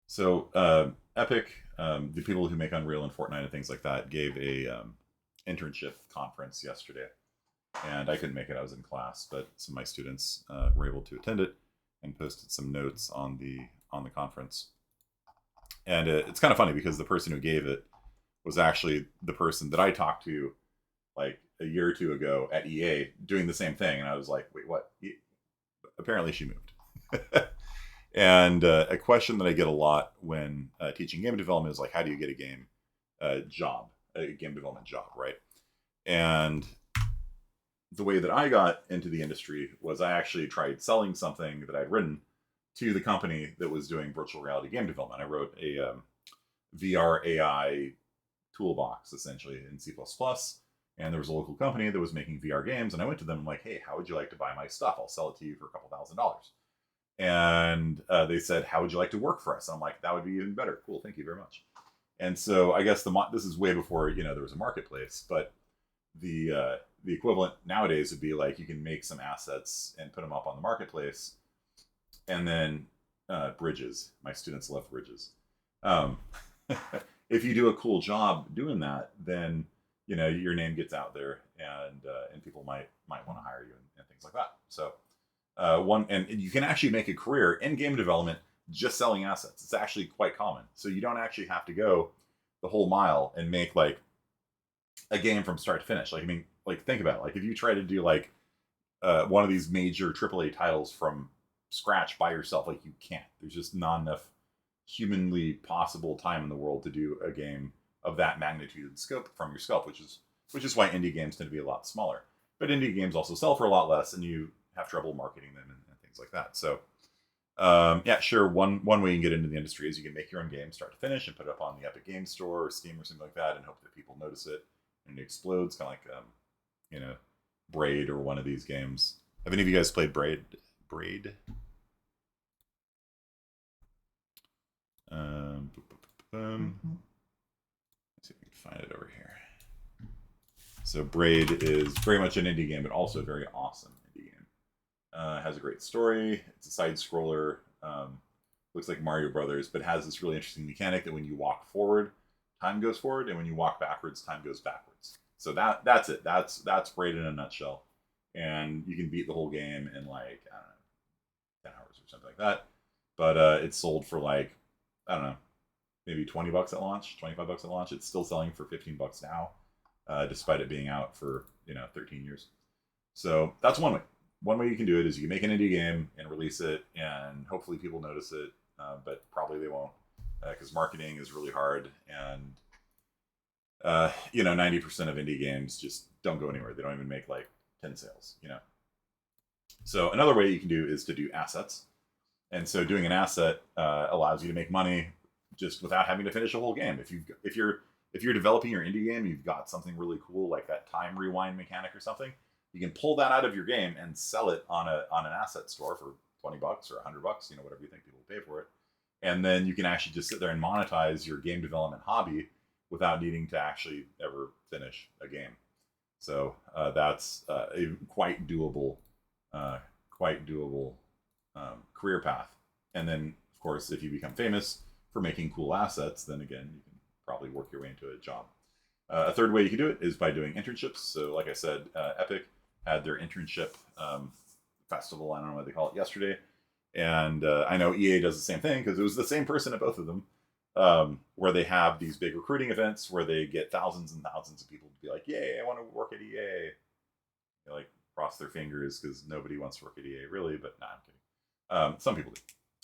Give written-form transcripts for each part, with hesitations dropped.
So Epic, the people who make Unreal and Fortnite and things like that, gave a internship conference yesterday, and I couldn't make it. I was in class, but some of my students were able to attend it and posted some notes on the conference. And it's kind of funny because the person who gave it was actually the person that I talked to like a year or two ago at EA doing the same thing, and I was like, "Wait, what?" Apparently, she moved. And a question that I get a lot when teaching game development is like, how do you get a game job, a game development job, right? And the way that I got into the industry was I actually tried selling something that I'd written to the company that was doing virtual reality game development. I wrote a VR AI toolbox essentially in C++, and there was a local company that was making VR games, and I went to them like, hey, how would you like to buy my stuff? I'll sell it to you for a couple $1,000s. And they said, how would you like to work for us? And I'm like, that would be even better. Cool, thank you very much. And so I guess this is way before there was a marketplace, but the equivalent nowadays would be like you can make some assets and put them up on the marketplace, and then bridges. My students love bridges. Um, if you do a cool job doing that, then your name gets out there, and people might want to hire you and things like that. So one and you can actually make a career in game development just selling assets. It's actually quite common. So you don't actually have to go the whole mile and make like a game from start to finish. Like I mean, like think about it. Like if you try to do like one of these major AAA titles from scratch by yourself, like you can't. There's just not enough humanly possible time in the world to do a game of that magnitude and scope from yourself, which is why indie games tend to be a lot smaller. But indie games also sell for a lot less, and you have trouble marketing them and things like that. So yeah, sure. One way you can get into the industry is you can make your own game start to finish and put it up on the Epic Game Store or Steam or something like that, and hope that people notice it and it explodes, kind of like you know Braid or one of these games. Have any of you guys played Braid? Braid. Boop, boop, boop, let's see if we can find it over here. So Braid is very much an indie game, but also a very awesome indie game. Has a great story. It's a side scroller. Looks like Mario Brothers, but has this really interesting mechanic that when you walk forward, time goes forward, and when you walk backwards, time goes backwards. So that's it. That's Braid in a nutshell. And you can beat the whole game in like I don't know, 10 hours or something like that. But it's sold for like I don't know, maybe $20 at launch, $25 at launch. It's still selling for $15 now, despite it being out for 13 years. So that's one way. One way you can do it is you can make an indie game and release it, and hopefully people notice it, but probably they won't because marketing is really hard, and 90% of indie games just don't go anywhere. They don't even make like 10 sales. So another way you can do is to do assets, and so doing an asset allows you to make money just without having to finish a whole game. If you're developing your indie game, you've got something really cool like that time rewind mechanic or something. You can pull that out of your game and sell it on an asset store for $20 or $100, whatever you think people will pay for it. And then you can actually just sit there and monetize your game development hobby without needing to actually ever finish a game. So that's a quite doable career path. And then, of course, if you become famous for making cool assets, then again, you can probably work your way into a job. A third way you can do it is by doing internships. So, like I said, Epic had their internship festival, I don't know what they call it, yesterday. And I know EA does the same thing because it was the same person at both of them, where they have these big recruiting events where they get thousands and thousands of people to be like, yay, I want to work at EA. They like cross their fingers because nobody wants to work at EA, really, but nah, I'm kidding. Some people do.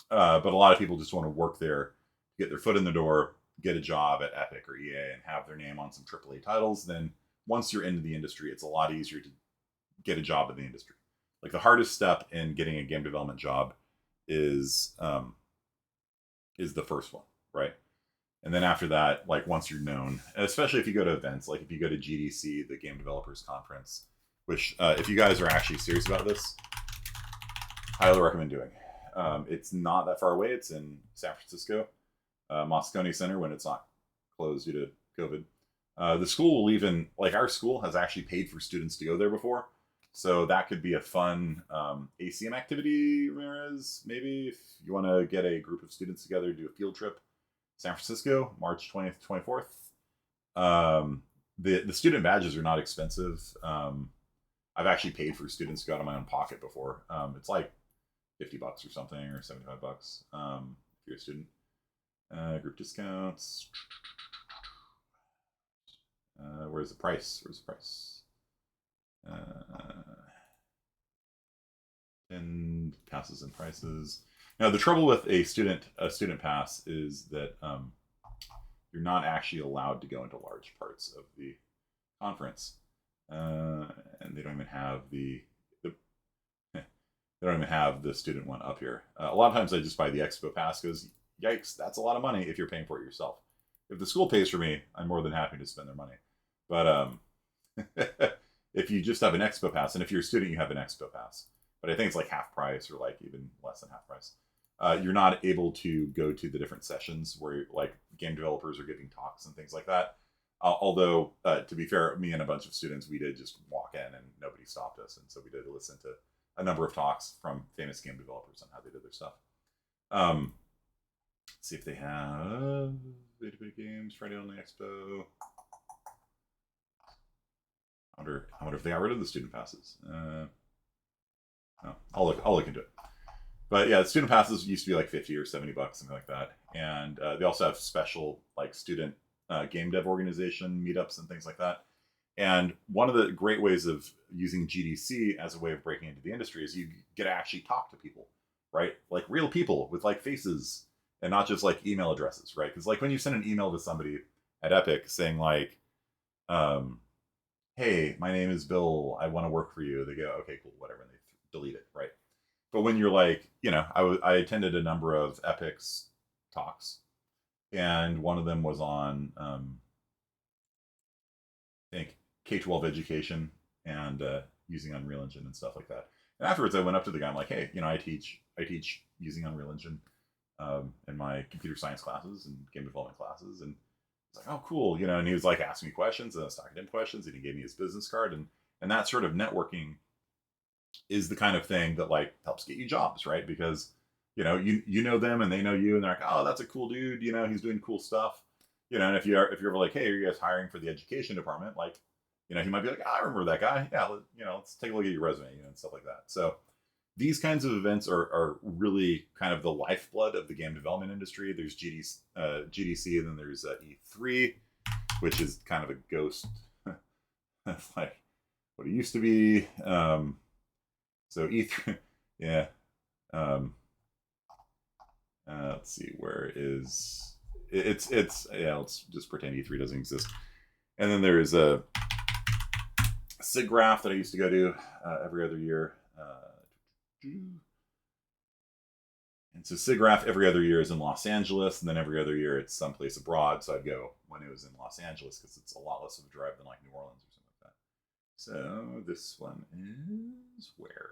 But a lot of people just want to work there, get their foot in the door, get a job at Epic or EA, and have their name on some AAA titles. Then once you're into the industry, it's a lot easier to get a job in the industry. Like the hardest step in getting a game development job is the first one, right? And then after that, like once you're known, especially if you go to events, like if you go to GDC, the Game Developers Conference, which if you guys are actually serious about this, highly recommend doing. It's not that far away. It's in San Francisco, Moscone Center when it's not closed due to COVID. The school will even, like our school has actually paid for students to go there before. So that could be a fun ACM activity, Ramirez. Maybe if you want to get a group of students together, do a field trip, San Francisco, March 20th, 24th. The student badges are not expensive. I've actually paid for students to go out of my own pocket before. It's like $50 or something, or $75 if you're a student. Group discounts. Where's the price? And passes and prices. Now the trouble with a student pass is that you're not actually allowed to go into large parts of the conference, and they don't even have the student one up here. A lot of times I just buy the expo pass because yikes, that's a lot of money if you're paying for it yourself. If the school pays for me, I'm more than happy to spend their money. But if you just have an expo pass, and if you're a student, you have an expo pass, but I think it's like half price or like even less than half price. You're not able to go to the different sessions where like game developers are giving talks and things like that. Although, to be fair, me and a bunch of students, we did just walk in and nobody stopped us. And so we did listen to a number of talks from famous game developers on how they did their stuff. Let's see if they have beta games Friday only expo. I wonder if they got rid of the student passes. No, I'll look into it. But yeah, the student passes used to be like $50 or $70, something like that. And they also have special like student game dev organization meetups and things like that. And one of the great ways of using GDC as a way of breaking into the industry is you get to actually talk to people, right? Like real people with like faces and not just like email addresses, right? Because like when you send an email to somebody at Epic saying like, hey, my name is Bill, I want to work for you. They go, okay, cool, whatever, and they delete it, right? But when you're like, I attended a number of Epic's talks, and one of them was on, I think, K-12 education and using Unreal Engine and stuff like that. And afterwards, I went up to the guy. I'm like, hey, I teach using Unreal Engine in my computer science classes and game development classes, and he's like, oh, cool, and he was like asking me questions, and I was talking to him questions, and he gave me his business card, and that sort of networking is the kind of thing that like helps get you jobs, right? Because you know them and they know you, and they're like, oh, that's a cool dude, he's doing cool stuff, and if you're ever like, hey, are you guys hiring for the education department, like, he might be like, oh, I remember that guy, yeah, let's take a look at your resume, and stuff like that. So these kinds of events are really kind of the lifeblood of the game development industry. There's GDC, and then there's E3, which is kind of a ghost. That's like what it used to be. So E3, yeah. Let's see, where is it's yeah. Let's just pretend E3 doesn't exist. And then there is a SIGGRAPH that I used to go to every other year. And so SIGGRAPH every other year is in Los Angeles, and then every other year it's someplace abroad. So I'd go when it was in Los Angeles because it's a lot less of a drive than like New Orleans or something like that. So this one is where?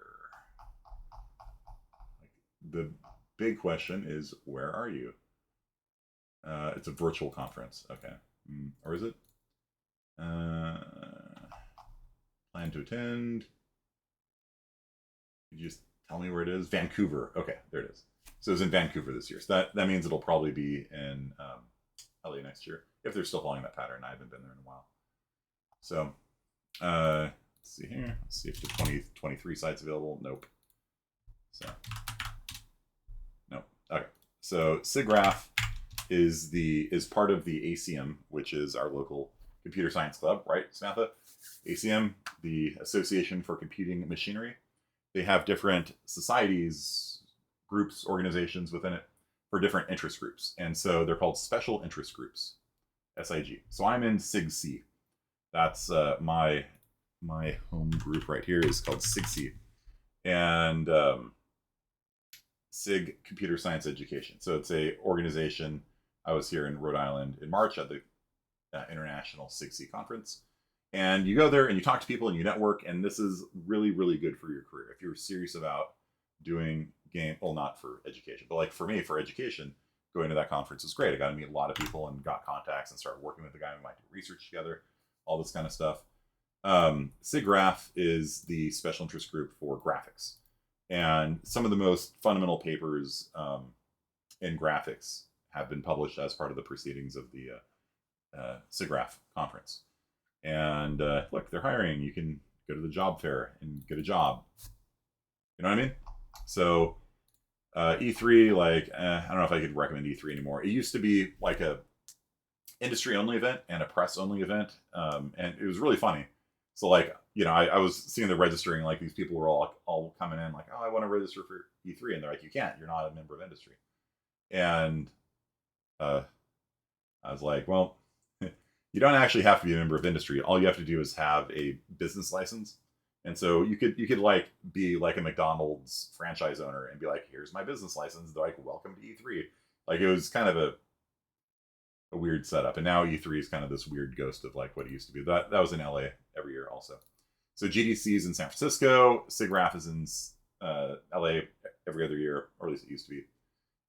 The big question is, where are you? It's a virtual conference. Okay. Or is it? Plan to attend. Could you just tell me where it is? Vancouver. Okay, there it is. So it's in Vancouver this year. So that means it'll probably be in LA next year, if they're still following that pattern. I haven't been there in a while. So let's see here. Let's see if the 2023 site's available. Nope. So nope. Okay. So SIGGRAPH is part of the ACM, which is our local computer science club, right, Samantha? ACM, the Association for Computing Machinery. They have different societies, groups, organizations within it for different interest groups. And so they're called special interest groups, SIG. So I'm in SIG-C. That's my home group right here is called SIG-C. And SIG Computer Science Education. So it's a organization. I was here in Rhode Island in March at the International SIG-C conference. And you go there and you talk to people and you network, and this is really, really good for your career. If you're serious about doing game, well, not for education, but like for me, for education, going to that conference was great. I got to meet a lot of people and got contacts and started working with the guy. We might do research together, all this kind of stuff. SIGGRAPH is the special interest group for graphics, and some of the most fundamental papers in graphics have been published as part of the proceedings of the SIGGRAPH conference. And look, they're hiring. You can go to the job fair and get a job. You know what I mean? So E3, like, I don't know if I could recommend E3 anymore. It used to be like a industry only event and a press only event, and it was really funny. So like, I was seeing the registering, like these people were all coming in like, oh, I want to register for E3, and they're like, you can't, you're not a member of industry. And I was like, well, you don't actually have to be a member of industry. All you have to do is have a business license. And so you could like be like a McDonald's franchise owner and be like, here's my business license. They're like, welcome to E3. Like, it was kind of a weird setup. And now E3 is kind of this weird ghost of like what it used to be. That was in LA every year also. So GDC is in San Francisco. SIGGRAPH is in LA every other year, or at least it used to be.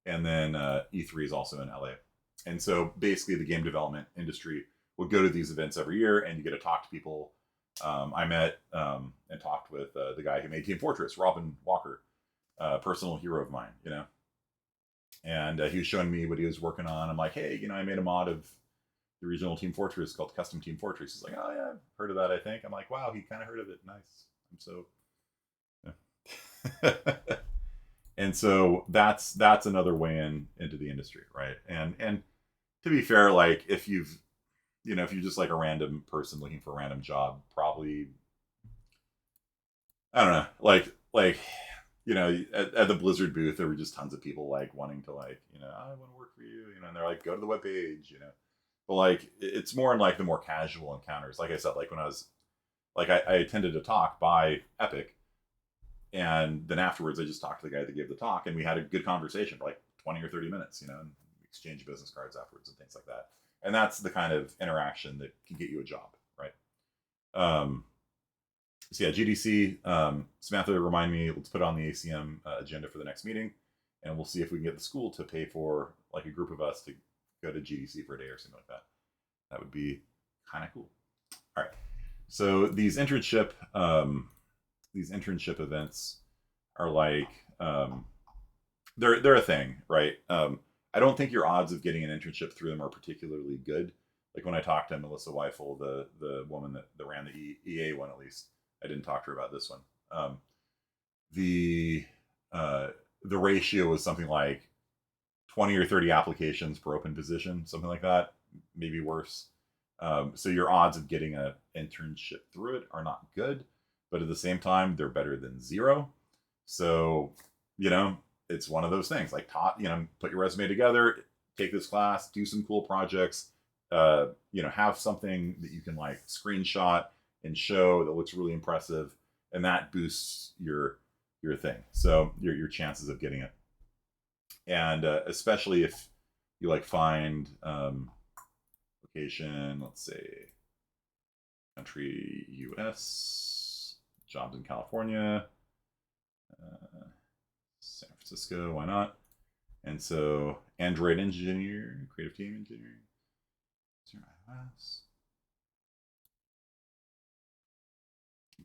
And then E3 is also in LA. And so basically the game development industry would go to these events every year, and you get to talk to people. I met and talked with the guy who made Team Fortress, Robin Walker, personal hero of mine, and he was showing me what he was working on. I'm like, hey, I made a mod of the original Team Fortress called Custom Team Fortress. He's like, oh yeah, I've heard of that, I think. I'm like, wow, he kind of heard of it. Nice. I'm so, yeah. And so that's another way into the industry, right? And to be fair, like if you're just like a random person looking for a random job, probably, I don't know, like at the Blizzard booth, there were just tons of people like wanting to like, I want to work for you, and they're like, go to the webpage, but like it's more in like the more casual encounters. Like I said, like when I was like I attended a talk by Epic, and then afterwards I just talked to the guy that gave the talk, and we had a good conversation for like 20 or 30 minutes, and exchange business cards afterwards and things like that. And that's the kind of interaction that can get you a job, right? So yeah, GDC. Samantha, remind me. Let's put it on the ACM agenda for the next meeting, and we'll see if we can get the school to pay for like a group of us to go to GDC for a day or something like that. That would be kind of cool. All right. So these internship events are like they're a thing, right? I don't think your odds of getting an internship through them are particularly good. Like when I talked to Melissa Weifel, the woman that ran the EA one, at least I didn't talk to her about this one. The ratio was something like 20 or 30 applications per open position, something like that, maybe worse. So your odds of getting an internship through it are not good, but at the same time, they're better than zero. So, it's one of those things like put your resume together, take this class, do some cool projects, have something that you can like screenshot and show that looks really impressive, and that boosts your thing. So your chances of getting it. And especially if you like find location, let's say country US, jobs in California, San Francisco, why not? And so Android engineer, creative team engineering,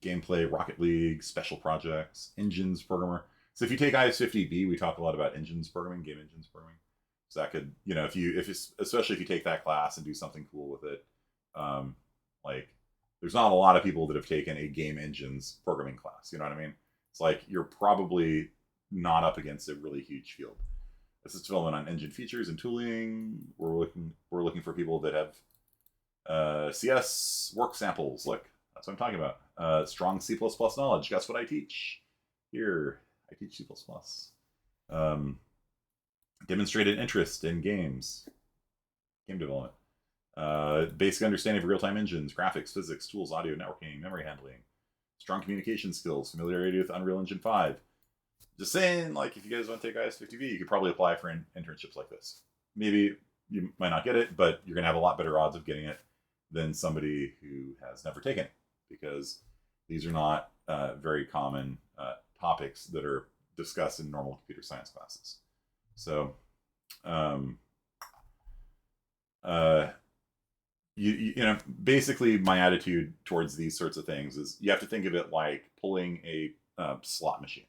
gameplay, Rocket League, special projects, engines programmer. So if you take IS-50B, we talk a lot about engines programming, game engines programming. So that could, especially if you take that class and do something cool with it, like there's not a lot of people that have taken a game engines programming class. You know what I mean? It's like you're probably not up against a really huge field. This is development on engine features and tooling. We're looking for people that have CS work samples. Look, that's what I'm talking about. Strong C++ knowledge. Guess what I teach? Here, I teach C++. Demonstrated interest in game development. Basic understanding of real-time engines, graphics, physics, tools, audio, networking, memory handling. Strong communication skills, familiarity with Unreal Engine 5. Just saying, like, if you guys want to take IS-50B, you could probably apply for internships like this. Maybe you might not get it, but you're going to have a lot better odds of getting it than somebody who has never taken it, because these are not very common topics that are discussed in normal computer science classes. So, you know, basically my attitude towards these sorts of things is you have to think of it like pulling a slot machine,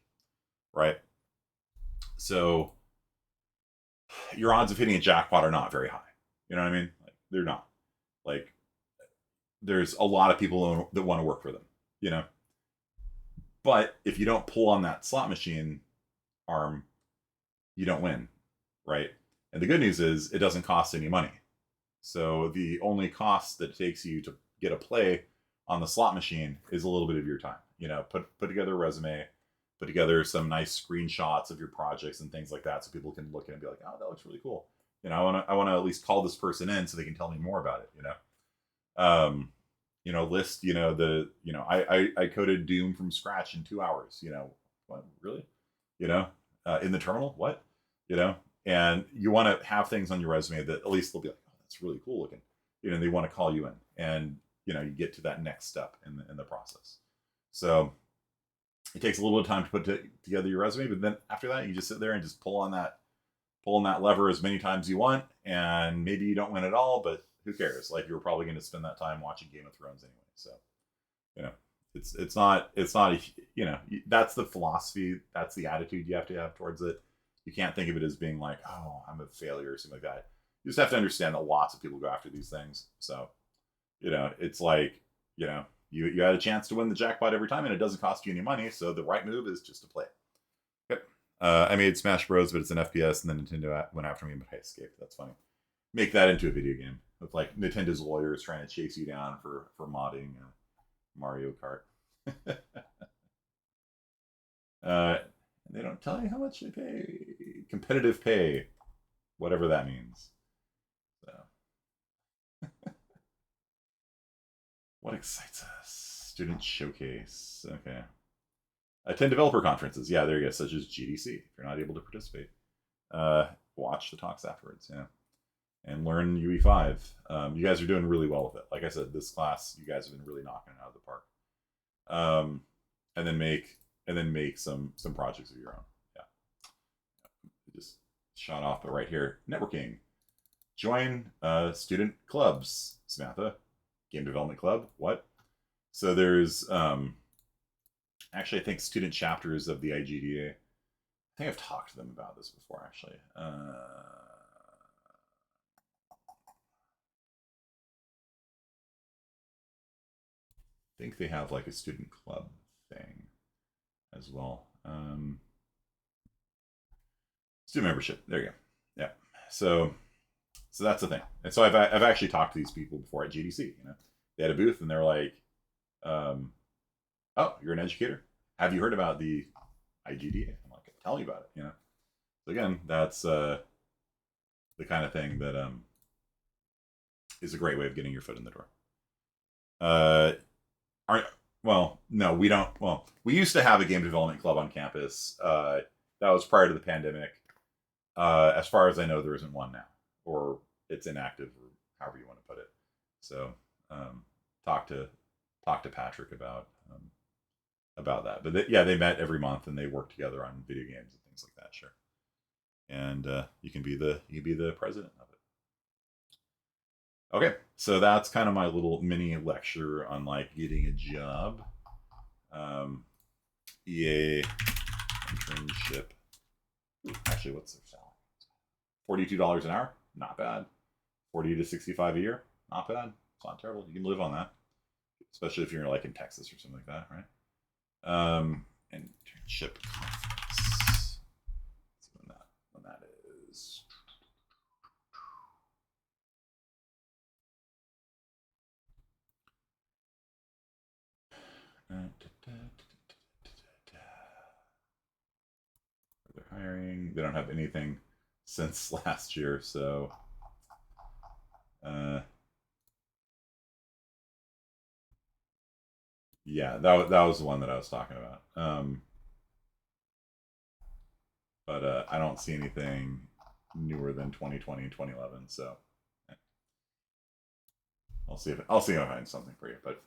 right? So your odds of hitting a jackpot are not very high. You know what I mean? Like, they're not. Like, there's a lot of people that want to work for them, you know? But if you don't pull on that slot machine arm, you don't win, right? And the good news is it doesn't cost any money. So the only cost that it takes you to get a play on the slot machine is a little bit of your time. You know, put together a resume, put together some nice screenshots of your projects and things like that, so people can look at it and be like, "Oh, that looks really cool." You know, I want to at least call this person in so they can tell me more about it. You know, list. You know, I coded Doom from scratch in 2 hours. You know, what, really? You know, in the terminal, what? You know, and you want to have things on your resume that at least they'll be like, "Oh, that's really cool looking." You know, and they want to call you in, and you know, you get to that next step in the process. So it takes a little bit of time to put together your resume, but then after that, you just sit there and just pull on that lever as many times as you want, and maybe you don't win at all, but who cares? Like, you're probably going to spend that time watching Game of Thrones anyway. So, you know, it's not you know, that's the philosophy, that's the attitude you have to have towards it. You can't think of it as being like, oh, I'm a failure or something like that. You just have to understand that lots of people go after these things. So, you know, it's like, you know, you had a chance to win the jackpot every time, and it doesn't cost you any money. So the right move is just to play it. Okay. I made Smash Bros, but it's an FPS, and then Nintendo went after me, but I escaped. That's funny. Make that into a video game with like Nintendo's lawyers trying to chase you down for modding Mario Kart. They don't tell you how much they pay. Competitive pay, whatever that means. So, what excites us? Student showcase. Okay. Attend developer conferences. Yeah, there you go. Such as GDC. If you're not able to participate, watch the talks afterwards. Yeah, and learn UE5. You guys are doing really well with it. Like I said, this class, you guys have been really knocking it out of the park. And then make some projects of your own. Yeah, just shot off, but right here, networking. Join student clubs. Samantha, game development club. What? So there's actually, I think student chapters of the IGDA. I think I've talked to them about this before, actually. I think they have like a student club thing as well. Student membership. There you go. Yeah. So that's the thing. And so I've actually talked to these people before at GDC. You know, they had a booth and they're like, "Oh, you're an educator? Have you heard about the IGDA?" I'm like, "Tell me about it." You know. So again, that's the kind of thing that is a great way of getting your foot in the door. Well, no, we don't. Well, we used to have a game development club on campus. That was prior to the pandemic. As far as I know, there isn't one now, or it's inactive, or however you want to put it. So, talk to Patrick about that. But yeah, they met every month and they work together on video games and things like that. Sure. And you can be the president of it. Okay, so that's kind of my little mini lecture on like getting a job. EA internship. Ooh, actually, what's their salary? $42 an hour, not bad. 40 to 65 a year, not bad. It's not terrible. You can live on that, especially if you're like in Texas or something like that, right? Internship conference. Let's see when that is. They're hiring. They don't have anything since last year, so yeah, that was the one that I was talking about. But I don't see anything newer than 2020 and 2011. So I'll see if I find something for you. But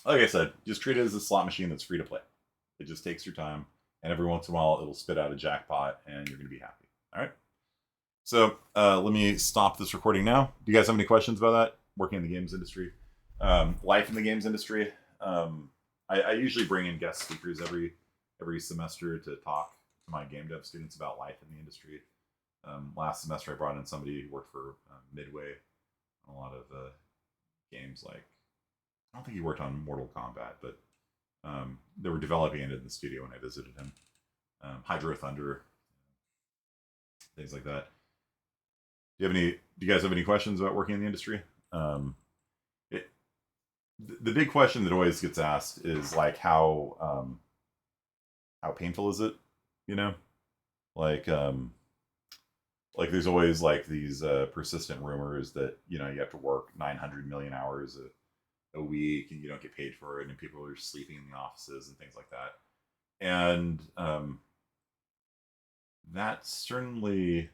like I said, just treat it as a slot machine that's free to play. It just takes your time, and every once in a while, it'll spit out a jackpot, and you're going to be happy. All right. So let me stop this recording now. Do you guys have any questions about that? working in the games industry, life in the games industry. I usually bring in guest speakers every semester to talk to my game dev students about life in the industry. Last semester, I brought in somebody who worked for Midway on a lot of games. Like, I don't think he worked on Mortal Kombat, but they were developing it in the studio when I visited him. Hydro Thunder, things like that. Do you guys have any questions about working in the industry? The big question that always gets asked is like how painful is it? You know, like like there's always like these persistent rumors that you have to work 900 million hours a week and you don't get paid for it, and people are sleeping in the offices and things like that. And that certainly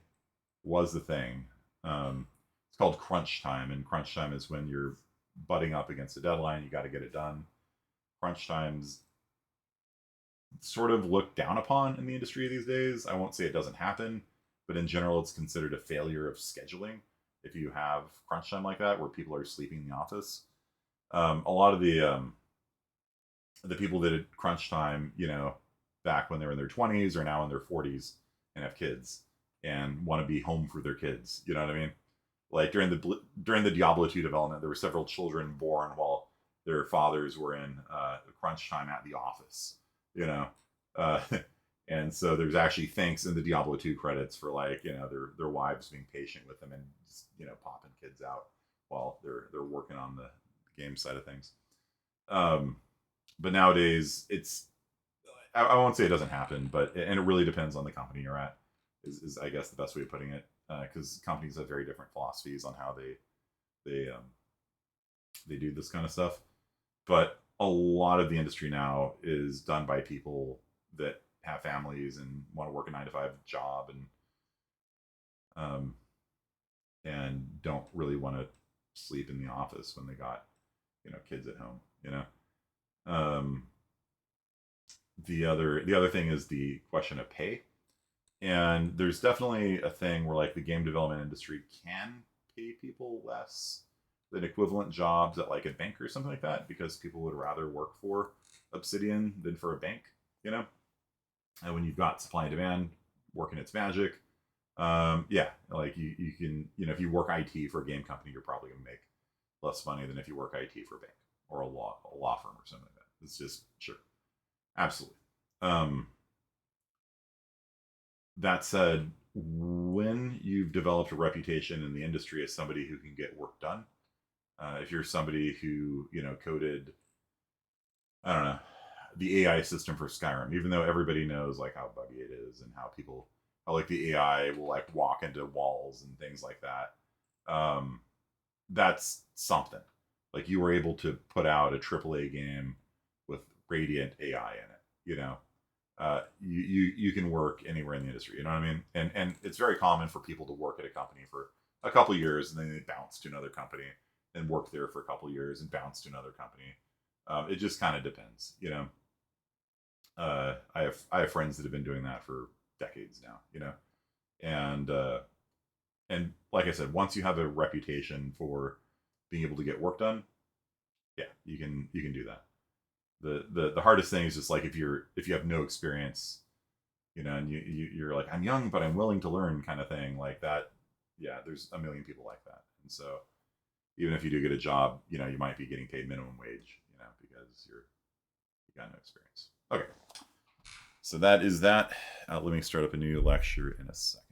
was the thing. It's called crunch time, and crunch time is when you're butting up against a deadline. You got to get it done. Crunch times sort of looked down upon in the industry these days. I won't say it doesn't happen, but in general, it's considered a failure of scheduling if you have crunch time like that, where people are sleeping in the office. A lot of the people that did crunch time, back when they were in their 20s, are now in their 40s and have kids and want to be home for their kids. You know what I mean? Like during the Diablo 2 development, there were several children born while their fathers were in crunch time at the office. Uh, and so there's actually thanks in the Diablo 2 credits for like their wives being patient with them and just, popping kids out while they're working on the game side of things. But nowadays I won't say it doesn't happen, but and it really depends on the company you're at. Is I guess the best way of putting it, because companies have very different philosophies on how they do this kind of stuff. But a lot of the industry now is done by people that have families and want to work a 9 to 5 job and don't really want to sleep in the office when they got kids at home. The other thing is the question of pay. And there's definitely a thing where like the game development industry can pay people less than equivalent jobs at like a bank or something like that, because people would rather work for Obsidian than for a bank, And when you've got supply and demand working its magic, yeah, like you can, if you work IT for a game company, you're probably gonna make less money than if you work IT for a bank or a law firm or something like that. It's just sure, absolutely. That said, when you've developed a reputation in the industry as somebody who can get work done, if you're somebody who coded, I don't know, the AI system for Skyrim, even though everybody knows like how buggy it is and how like the AI will like walk into walls and things like that, that's something. Like you were able to put out a AAA game with Radiant AI in it, you can work anywhere in the industry. You know what I mean? And it's very common for people to work at a company for a couple of years and then they bounce to another company and work there for a couple of years and bounce to another company. It just kind of depends, I have friends that have been doing that for decades now, and like I said, once you have a reputation for being able to get work done, yeah, you can do that. The hardest thing is just like if you have no experience, and you're like, I'm young but I'm willing to learn kind of thing like that. Yeah, there's a million people like that, and so even if you do get a job, you might be getting paid minimum wage, because you got no experience. Okay, so that is that. Let me start up a new lecture in a second.